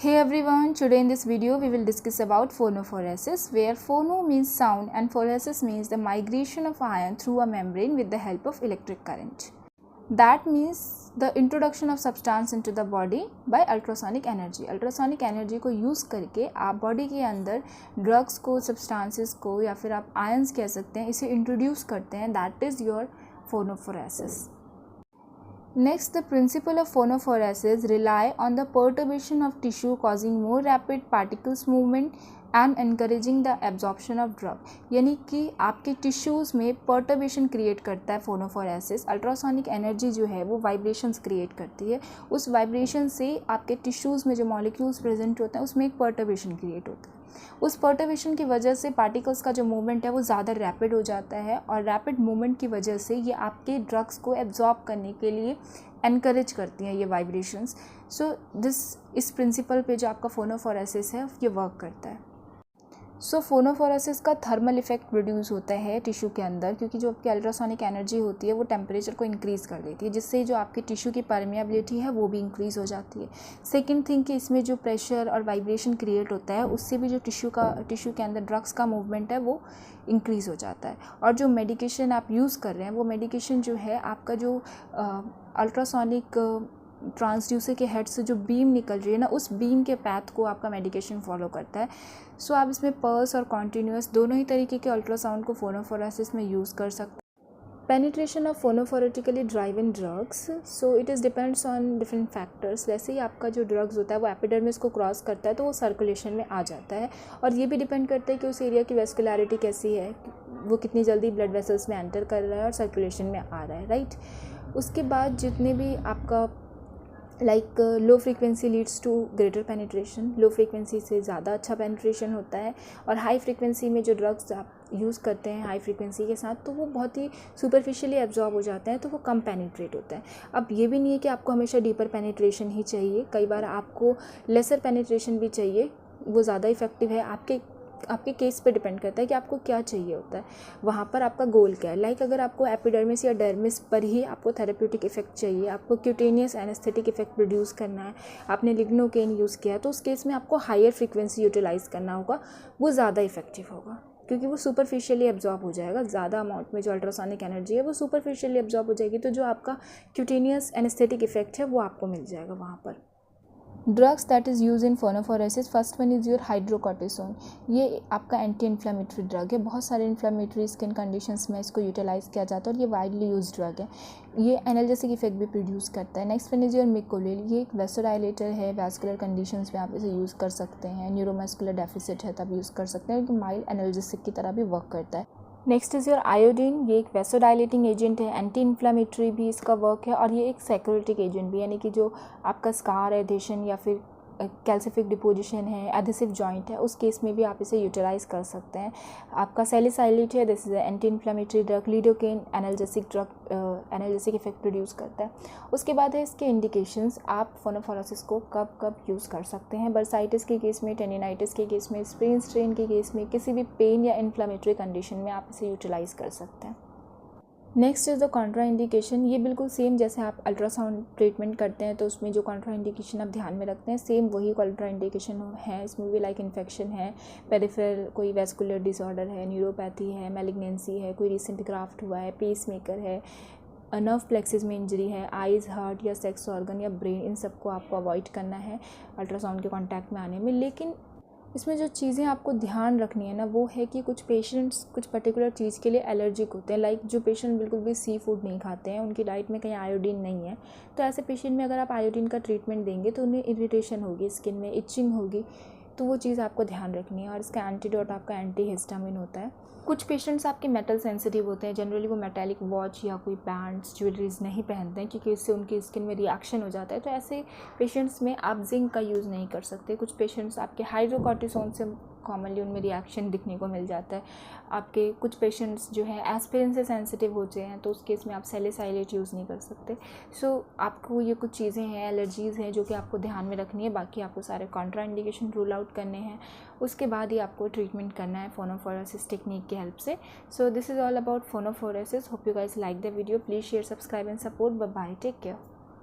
Hey everyone, today in this video we will discuss about phonophoresis, where phono means sound and phoresis means the migration of ion through a membrane with the help of electric current. That means the introduction of substance into the body by ultrasonic energy. Ultrasonic energy को use करके आप body के अंदर drugs को, substances को या फिर आप आयंस कह सकते हैं, इसे इंट्रोड्यूस करते हैं. That is your phonophoresis. Next, the principle of phonophoresis rely on the perturbation of tissue causing more rapid particles movement and encouraging the absorption of drug. यानी कि आपके टिश्यूज़ में पर्टर्बेशन क्रिएट करता है फोनोफोरेसिस. अल्ट्रासोनिक एनर्जी जो है वो vibrations create करती है. उस वाइब्रेशन से आपके टिश्यूज़ में जो मॉलिक्यूल्स प्रेजेंट होते हैं उसमें एक पर्टर्बेशन क्रिएट होता है. उस पर्टर्बेशन की वजह से पार्टिकल्स का जो मूवमेंट है वो ज़्यादा रैपिड हो जाता है और रैपिड मूवमेंट की वजह से ये आपके ड्रग्स को एब्जॉर्ब करने के लिए एनकरेज करती हैं ये वाइब्रेशंस. सो इस प्रिंसिपल पे जो आपका फोनोफोरेसिस है ये वर्क करता है. सो फोनोफोरेसिस का थर्मल इफेक्ट प्रोड्यूस होता है टिश्यू के अंदर, क्योंकि जो आपकी अल्ट्रासोनिक एनर्जी होती है वो टेम्परेचर को इंक्रीज़ कर देती है, जिससे जो आपकी टिश्यू की परमेबिलिटी है वो भी इंक्रीज़ हो जाती है. सेकंड थिंग कि इसमें जो प्रेशर और वाइब्रेशन क्रिएट होता है उससे भी जो टिश्यू के अंदर ड्रग्स का मूवमेंट है वो इंक्रीज़ हो जाता है. और जो मेडिकेशन आप यूज़ कर रहे हैं वो मेडिकेशन जो है आपका जो अल्ट्रासोनिक ट्रांसड्यूसर के हेड से जो बीम निकल रही है ना, उस बीम के पैथ को आपका मेडिकेशन फॉलो करता है. सो आप इसमें पल्स और कॉन्टीन्यूअस दोनों ही तरीके के अल्ट्रासाउंड को फोनोफोरेसिस में यूज़ कर सकते हैं. Penetration of phonophoretically driven drugs, so it is depends on different factors. वैसे ही आपका जो ड्रग्स होता है वो एपिडर्मिस को क्रॉस करता है तो वो सर्कुलेशन में आ जाता है. और ये भी डिपेंड करता है कि उस एरिया की वेस्कुलरिटी कैसी है, वो कितनी जल्दी ब्लड वेसल्स में एंटर कर रहा है और सर्कुलेशन में आ रहा है, राइट. उसके बाद जितने भी आपका low frequency leads to greater penetration. Low frequency से ज़्यादा अच्छा पेनिट्रेशन होता है. और हाई फ्रीक्वेंसी में जो ड्रग्स आप यूज़ करते हैं हाई फ्रीक्वेंसी के साथ तो वो बहुत ही सुपरफिशियली एब्जॉर्ब हो जाते हैं, तो वो कम पेनिट्रेट होता है. अब ये भी नहीं है कि आपको हमेशा डीपर पेनिट्रेशन ही चाहिए, कई बार आपको लेसर पेनिट्रेशन भी चाहिए, वो ज़्यादा इफेक्टिव है. आपके केस पे डिपेंड करता है कि आपको क्या चाहिए होता है, वहाँ पर आपका गोल क्या है. अगर आपको एपिडर्मिस या डर्मिस पर ही आपको थेरेप्यूटिक इफेक्ट चाहिए, आपको क्यूटेनियस एनेस्थेटिक इफेक्ट प्रोड्यूस करना है, आपने लिग्नोकेन यूज़ किया है, तो उस केस में आपको हायर फ्रीक्वेंसी यूटिलाइज़ करना होगा. वो ज़्यादा इफेक्टिव होगा क्योंकि वो सुपरफिशियली एब्जॉर्ब हो जाएगा. ज़्यादा अमाउंट में जो अल्ट्रासोनिक एनर्जी है वो सुपरफिशियली एब्जॉर्ब हो जाएगी, तो जो आपका क्यूटेनियस एनेस्थेटिक इफेक्ट है वो आपको मिल जाएगा वहाँ पर. Drugs that is use in phonophoresis, first one is your hydrocortisone. ये आपका एंटी इन्फ्लामेटरी ड्रग है. बहुत सारे इन्फ्लामेटरी स्किन कंडीशंस में इसको यूटिलाइज़ किया जाता है और ये वाइडली यूज ड्रग है. ये एनाल्जेसिक इफेक्ट भी प्रोड्यूस करता है. नेक्स्ट वन इज़ योर मिकोलिल. ये एक वेसोडाइलेटर है. वैस्कुलर कंडीशंस में आप इसे यूज़ कर सकते हैं. न्यूरोमस्कुलर डेफिसिट है तब यूज़ कर सकते हैं, क्योंकि माइल्ड एनाल्जेसिक की तरह भी वर्क करता है. Next is your iodine. ये एक वेसोडाइलेटिंग एजेंट है, एंटी इन्फ्लामेटरी भी इसका वर्क है और ये एक सेक्यूरिटिक एजेंट भी, यानी कि जो आपका स्कार एडेशन या फिर कैल्सिफिक डिपोजिशन है, एडिसिव जॉइंट है, उस केस में भी आप इसे यूटिलाइज़ कर सकते हैं. आपका सैलिसाइलेट है, this is anti inflammatory drug. Lidocaine analgesic drug, analgesic effect produce करता है. उसके बाद है इसके इंडिकेशंस. आप फोनोफोरेसिस को कब कब यूज़ कर सकते हैं. बर्साइटिस के केस में, टेनिनाइटिस के केस में, स्प्रेन स्ट्रेन के केस में, किसी भी पेन या इन्फ्लामेटरी कंडीशन में आप इसे यूटिलाइज़ कर सकते हैं. Next is the Contra indication. ये बिल्कुल सेम जैसे आप अल्ट्रासाउंड ट्रीटमेंट करते हैं तो उसमें जो कॉन्ट्रा इंडिकेशन आप ध्यान में रखते हैं, सेम वही कॉन्ट्रा इंडिकेशन है. इसमें भी इन्फेक्शन है, पेरिफेरल कोई वेस्कुलर डिसऑर्डर है, न्यूरोपैथी है, मैलिग्नेंसी है, कोई रिसेंट ग्राफ्ट हुआ है, पेसमेकर है, नर्व प्लेक्सिस में इंजरी है, आइज़, हार्ट या सेक्स ऑर्गन या ब्रेन, इन सबको आपको अवॉइड करना है अल्ट्रासाउंड के कॉन्टैक्ट में आने में. लेकिन इसमें जो चीज़ें आपको ध्यान रखनी है ना वो है कि कुछ पेशेंट्स कुछ पर्टिकुलर चीज़ के लिए एलर्जिक होते हैं. जो पेशेंट बिल्कुल भी सी फूड नहीं खाते हैं, उनकी डाइट में कहीं आयोडीन नहीं है, तो ऐसे पेशेंट में अगर आप आयोडीन का ट्रीटमेंट देंगे तो उन्हें इरिटेशन होगी, स्किन में इचिंग होगी, तो वो चीज़ आपको ध्यान रखनी है. और इसका एंटीडोट आपका एंटी हिस्टामिन होता है. कुछ पेशेंट्स आपके मेटल सेंसिटिव होते हैं. जनरली वो मेटालिक वॉच या कोई बैंड्स, ज्वेलरीज नहीं पहनते हैं क्योंकि इससे उनकी स्किन में रिएक्शन हो जाता है. तो ऐसे पेशेंट्स में आप जिंक का यूज़ नहीं कर सकते. कुछ पेशेंट्स आपके हाइड्रोकॉर्टिसोन से कॉमनली उनमें रिएक्शन दिखने को मिल जाता है. आपके कुछ पेशेंट्स जो है एस्पिरिन से सेंसिटिव होते हैं, तो उस केस में आप सैलिसाइलेट यूज़ नहीं कर सकते. सो आपको ये कुछ चीज़ें हैं, एलर्जीज़ हैं जो कि आपको ध्यान में रखनी है. बाकी आपको सारे कॉन्ट्रा इंडिकेशन रूल आउट करने हैं, उसके बाद ही आपको ट्रीटमेंट करना है फोनोफोरेसिस टेक्निक की हेल्प से. So this is all about phonophoresis. Hope you guys like the video. Please share, subscribe and support. Bye bye, take care.